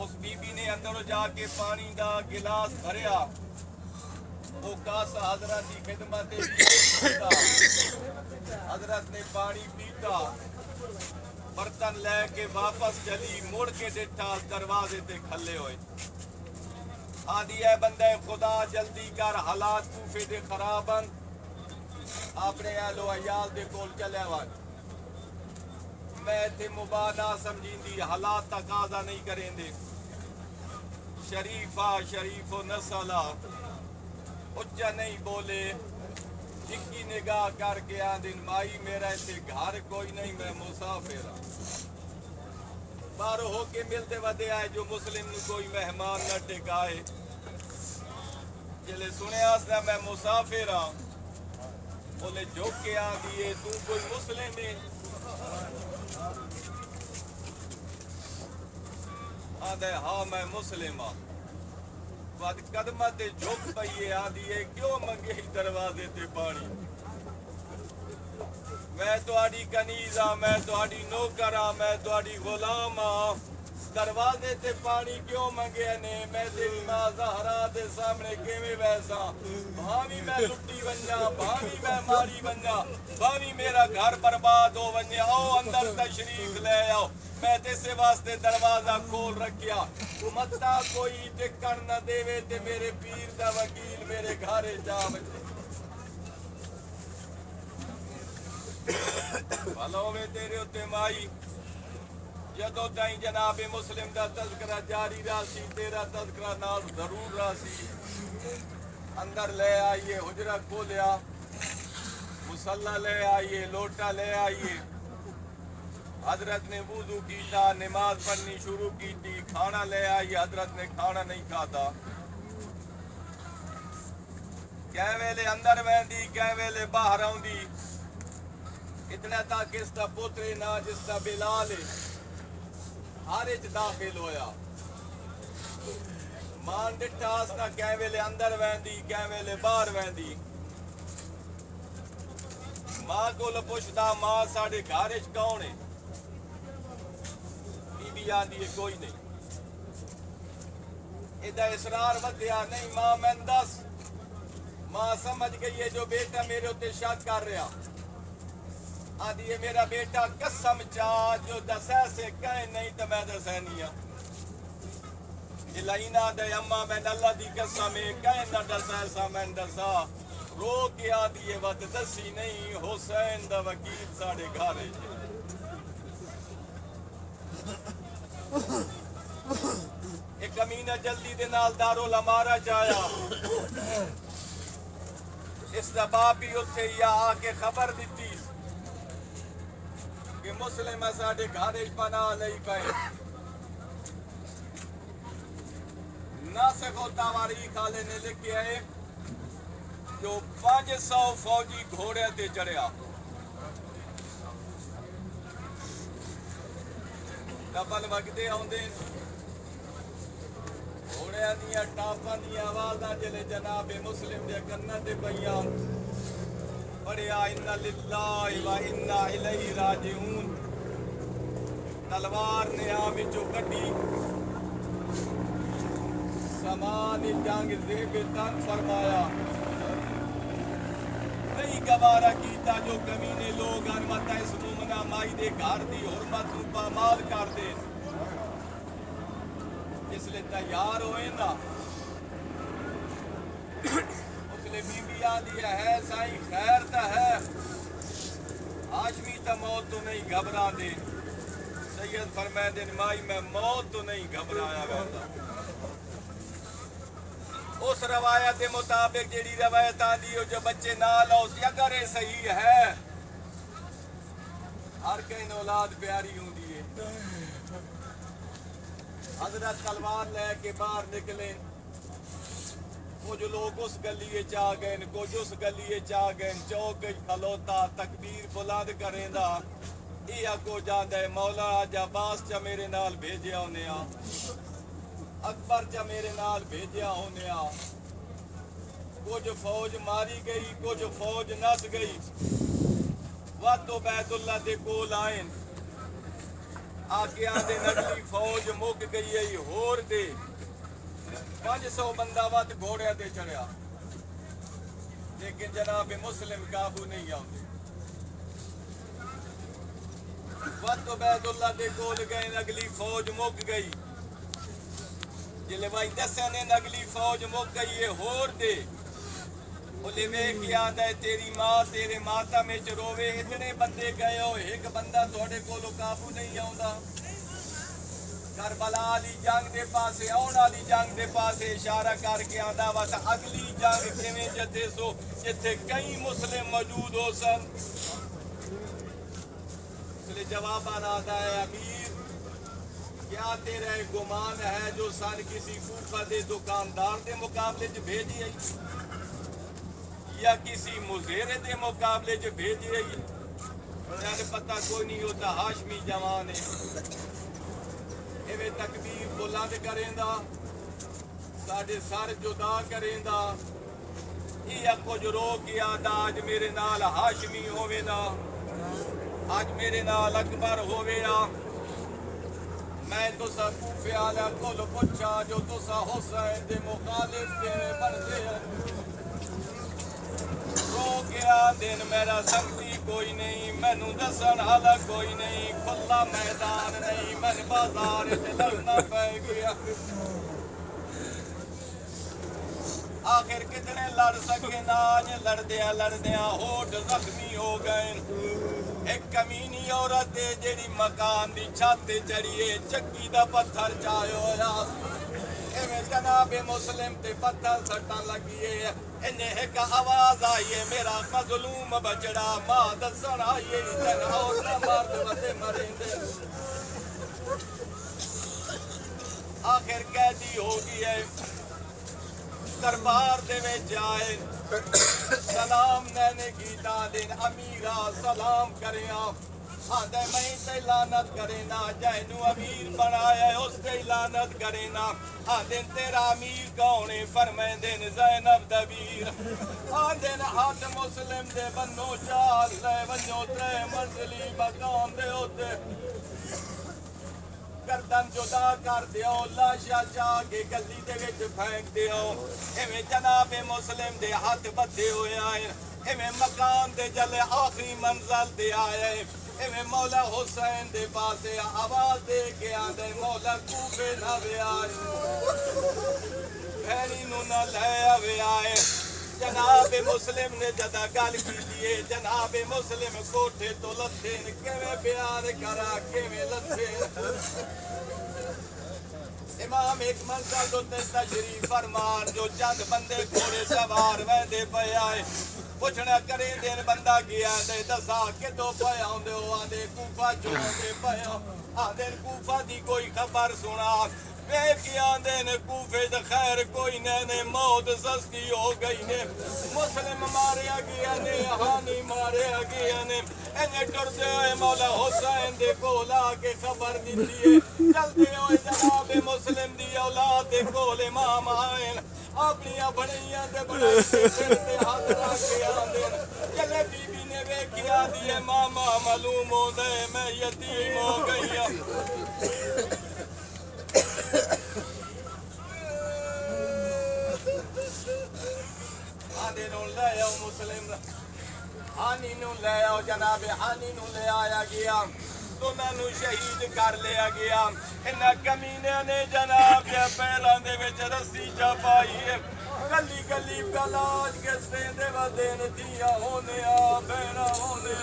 us be be نے اندر جا کے پانی دا گلاس بھریا، وہ کاسا حضرت کی خدمت پیتا، حضرت نے پانی پیتا، برتن لے کے واپس چلی، مڑ کے ڈٹھا دروازے تے کھلے ہوئے، آدھی اے بندے خدا جلدی کر، حالات کوفے دے خرابن، اپنے اہل و عیال دے کول چلے ون، میں تے مباح نہ سمجھیں دی، حالات تقاضا نہیں کریں دے، شریف و نسلہ اچھا نہیں بولے، اکی نگاہ کر کے آدھن مائی میرا ایسے گھر کوئی نہیں، میں مسافر ہوں، بارو ہو کے ملتے ودے آئے جو مسلم نو کوئی مہمان نہ ٹکائے، جلے سنے آسنا میں مسافر ہوں، بولے جو کے آدھیے تو کوئی مسلم ہے، آدھے ہاں میں مسلم ہوں، بعد قدمت جھک پئیے آدھیے کیوں منگے دروازے تے پانی، میں تہاڈی کنیز ہاں، میں تہاڈی نوکر ہاں، میں تہاڈی غلام ہاں، دروازے تے پانی کیوں منگے نے، میں تیری ماں زہرا دے سامنے کیویں ویساں، بھاوی میں لٹی ونجا، بھاوی میں ماری ونجا، بھاوی میرا گھر برباد ہو ونجے، آؤ اندر تشریف لے آؤ، میں تیسے واسطے دروازہ کھول رکھیا، متا کوئی ٹکن نہ دے تے میرے پیر دا وکیل میرے گھر جا وجے، بھلو میں تیرے اتے مائی، جدو تائیں جناب مسلم دا تذکرہ جاری راسی، تیرا تذکرہ نال ضرور راسی، اندر لے آئیے، حجرہ کھولیا، مصلی لے آئیے، لوٹا لے آئیے، حضرت نے وضو کیتا، نماز پڑھنی شروع کی تھی، کھانا لے آئیے، حضرت نے کھانا نہیں کھاتا، کہہ ویلے اندر ویندی، کہہ ویلے باہر آؤندی، اتنا تاکہ اس دا پوترے نہ جس دا بلال ہے، ہر اچ داخل ہویا، مان ڈٹھا اسنا کہہ ویلے اندر ویندی، کہہ ویلے باہر ویندی، ماں کو لپوچھدا ماں ساڑے گھر اچ کون ہے، بی بی آندی ہے کوئی نہیں، ادھا اسرار ودیا نہیں ماں میں دس، ماں سمجھ گئی ہے جو بیٹا میرے ہوتے شک کر رہا، آدھی ہے میرا بیٹا قسم چاہ جو دسے سے کہیں نہیں تو میں دسے نہیں ہوں، الہینا دے اممہ میں اللہ دی قسم ہے کہیں نہ دسے سا میں دسا، رو کے آدھی ہے وقت دسی نہیں، حسین دا وکیل ساڑے گھارے جے، ایک امینہ جلدی دے نال دارو لمارا جایا، اس دا باپ ہی اتھے یا آکے خبر دیتی کہ مسلم ساڑے گھارے پناہ لئی پائے، ناسخ و تواریخ والے نے لکھیا ہے جو 500 فوجی گھوڑے تے چڑھیا، ڈبل وگدے ہوندے، گھوڑے دیا ٹاپاں دیا آوازاں جلے جناب مسلم دے کناں تے پئیاں، پڑھیا انا للہ و انا الیہ راجعون، تلوار نے آ وچوں کڈی، سامان جنگ زیب تن فرمایا، نہیں گوارا کیتا جو کمینے لوگ انمتا اس مومنہ مائی دے گھر دی حرمت نو پامال کر دے، اس لئے تیار ہوئے نا، اس لئے بی بی آدھی ہے سائیں خیر تا ہے، ہاشمی تا موت تو نہیں گھبرا دے، سید فرمائے دن مائی میں موت تو نہیں گھبرایا ویسا، اس روایت مطابق جیڑی روایت آدھی ہو جو بچے نہ لو سی اگر یہ صحیح ہے، ہر کہیں اولاد پیاری ہوں دیئے، حضرت تلوار لے کے باہر نکلے، کچھ لوگ اس گلیے چاہ گئے، کچھ اس گلیے چاہ گئے، چوک کھلوتا تکبیر بلند کریں دا، یہ کو جاندہ ہے مولا آج عباس چا میرے نال بھیجیا ہونے آ، اکبر چا میرے نال بھیجیا ہونے آ، کچھ فوج ماری گئی، کچھ فوج نس گئی، وقت بیت اللہ دے کول آئیں، آکے آدھے نگلی فوج مک گئی ہے ہور دے 500 بندہ وات گھوڑے دے چڑھیا لیکن جناب مسلم قابو نہیں آتے وقت عبید اللہ دے کول گئے نگلی فوج مک گئی جلے بھائی دسے نے نگلی فوج مک گئی ہے ہور دے بولے میں یاد ہے تیری ماں تیرے ماتا میں چروے اتنے بندے گئے ہو ایک بندہ تھوڑے کولو قابو نہیں آؤندا کربلا علی جنگ دے پاسے آن علی جنگ دے پاسے اشارہ کر کے آندا واسا اگلی جنگ کیویں جتے سو جتے کئی مسلم موجود ہو سن اس لیے جواب آتا ہے امیر کیا تیرا گمان ہے جو سن کسی کوفہ دے دکاندار دے مقابلے چ بھیجی ہے یا کسی مزیرے دے مقابلے چ بھیجی ہے انہیں پتہ کوئی نہیں ہوتا ہاشمی جوان ہے ایویں تکبیر بلند کریندا ساڈے سر جدا کریندا یہ کچھ رو کے آدھا آج میرے نال ہاشمی ہووے نا آج میرے نال اکبر ہووے نا میں تسا کوفے آلا کول پوچھا جو تسا حسین دے مخالف کیویں بنتے ہیں رو کے آدھن میرا سنگتی کوئی نہیں مینوں دسن حالا کوئی نہیں کھلا میدان نہیں میں بازار تے لڑنا پے گیا آخر کتنے لڑ سکے ناج لڑدیاں ہوٹ زخمی ہو گئے ایک کمینی عورت ہے جیڑی مکان دی چھت تے چڑھیے چکی دا پتھر چاہے ہویا ایویں جناب مسلم تے پتھر سٹاں لگیے انہیں ایک آواز آئیے میرا مظلوم بچڑا ماں دسن آئیے جن عورت مرد وتے مرندے آخر قیدی ہو گئی ہے دربار دے وچ آئے سلام نے کیتا دن امیرا سلام کریاں آدھے میں تے لعنت کرینا جینو امیر بنایا ہے اس تے لعنت کرینا آدھن تیرا امیر کونے فرمائیں دن زینب دبیر آدھن ہاتھ مسلم دے بنو چال لے ونجو ترے منزلی مقام دے ہوتے گردن جدا کر دیو لاشا چاہ کے گلی دے وچ پھینک دیو ایویں جناب مسلم دے ہاتھ بدھے ہوئے آئے ایویں مکان دے جلے آخری منزل دے آئے ایویں مولا حسین دے پاسے آواز دے کے آدھے مولا کوفے نہ وے آئے بھیڑی نو نہ لے آوے آئے جناب مسلم نے جدا گل کی دیئے جناب مسلم کوٹھے تو لتھین کیویں بیان کرا کیویں لتھین امام ایک منزل دوتے تشریف فرمان جو چند بندے گھوڑے سوار ویندے پے آئے پوچھنا کریں دین بندہ گیا دے دسا کے دو پے آندے ہو آندے کوفہ چوندے پے آندے کوفہ دی کوئی خبر سنا ویکھی آندے نے کوفے دا خیر کوئی نے موت سستی ہو گئی نے مسلم ماریا گیا نے ہانی ماریا گیا نے انہیں ٹردے ہوئے مولا حسین دے کول آ کے خبر دیتی ہے چلتے ہوئے جناب مسلم دی اولاد دے کول امام آئین اپنی بڑیاں دے بڑے سر تے ہاتھ رکھ کے آندے چلے بی بی نے ویکھی آندی ہے ماما معلوم ہو دے میں یتیم ہو گئی آدھے نو لے آؤ مسلم ہانی نو لے آؤ جناب ہانی نو لے آیا گیا دونوں نو شہید کر لیا گیا انہاں کمینے نے جناب پیراں دے وچ رسی چا پائی ہے گلی گلی پلاج کے سیندے ودین دیا ہونے آ بہنا ہونے